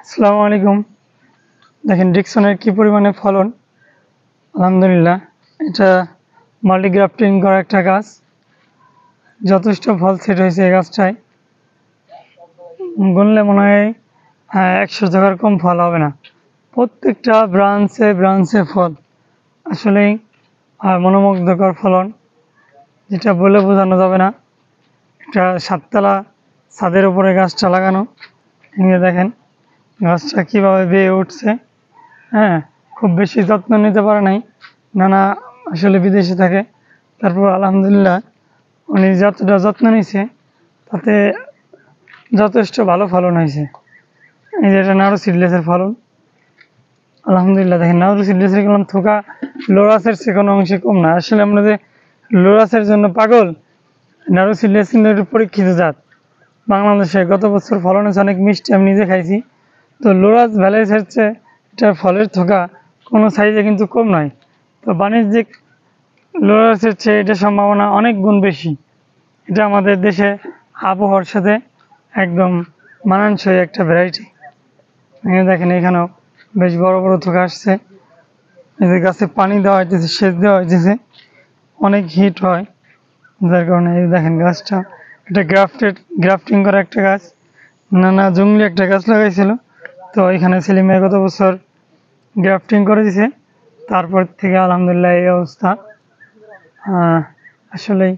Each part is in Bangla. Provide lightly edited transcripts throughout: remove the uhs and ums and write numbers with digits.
আসসালামু আলাইকুম। দেখেন ডিকসনের কি পরিমাণে ফলন। আলহামদুলিল্লাহ, এটা মাল্টিগ্রাফটিং করা একটা গাছ। যথেষ্ট ফল সেট হয়েছে এই গাছটায়। গুনলে মনে হয় 100 টাকার কম ফল হবে না। প্রত্যেকটা ব্রাঞ্চে ব্রাঞ্চে ফল। আসলেই মনোমুগ্ধকর ফলন, যেটা বলে বোঝানো যাবে না। একটা 7তলা ছাদের উপরে গাছটা লাগানো। নিয়ে দেখেন গাছটা কীভাবে বেয়ে উঠছে। হ্যাঁ, খুব বেশি যত্ন নিতে পারে নাই, নানা আসলে বিদেশে থাকে। তারপর আলহামদুলিল্লাহ উনি যতটা যত্ন নিছে তাতে যথেষ্ট ভালো ফলন হয়েছে। এই যে এটা নাড়ু সিডলেসের ফলন। আলহামদুলিল্লাহ দেখেন নাড়ু সিডলেসের গেলাম থোকা লোরাসের সে কোনো অংশে কম না। আসলে আমরা যে লোরাসের জন্য পাগল, নাড়ু সিডলেস কিন্তু একটু পরীক্ষিত জাত। বাংলাদেশে গত বছর ফলন হয়েছে অনেক মিষ্টি, আমি নিজে খাইছি। তো লোরাস ভ্যালাইস হচ্ছে এটার ফলের থোকা কোনো সাইজে কিন্তু কম নয়। তো বাণিজ্যিক লোরাসের চেয়ে এটার সম্ভাবনা অনেক গুণ বেশি। এটা আমাদের দেশে আবহাওয়ার সাথে একদম মানানসই একটা ভ্যারাইটি। দেখেন এখানেও বেশ বড় বড় থোকা আসছে। এই গাছে পানি দেওয়া হইতেছে, সেচ দেওয়া হইতেছে, অনেক হিট হয়, যার কারণে এই দেখেন গাছটা এটা গ্রাফটিং করা একটা গাছ। নানা জঙ্গলি একটা গাছ লাগাইছিল, তো এখানে সেলিমে গত বছর গ্রাফটিং করে দিছে। তারপর থেকে আলহামদুলিল্লাহ এই অবস্থা। আসলেই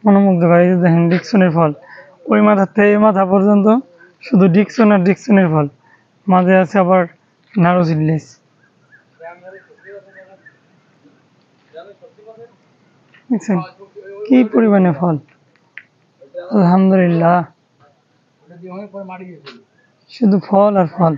মনোমুগ্ধকর। এই যে দেখেন ডিকসনের ফল, ওই মাথা থেকে এই মাথা পর্যন্ত শুধু ডিকসন আর ডিকসনের ফল, মাঝে আছে আবার নাড়ু সিডলেস। দেখছেন কি পরিমাণে ফল। আলহামদুলিল্লাহ, শুধু ফল আর ফল।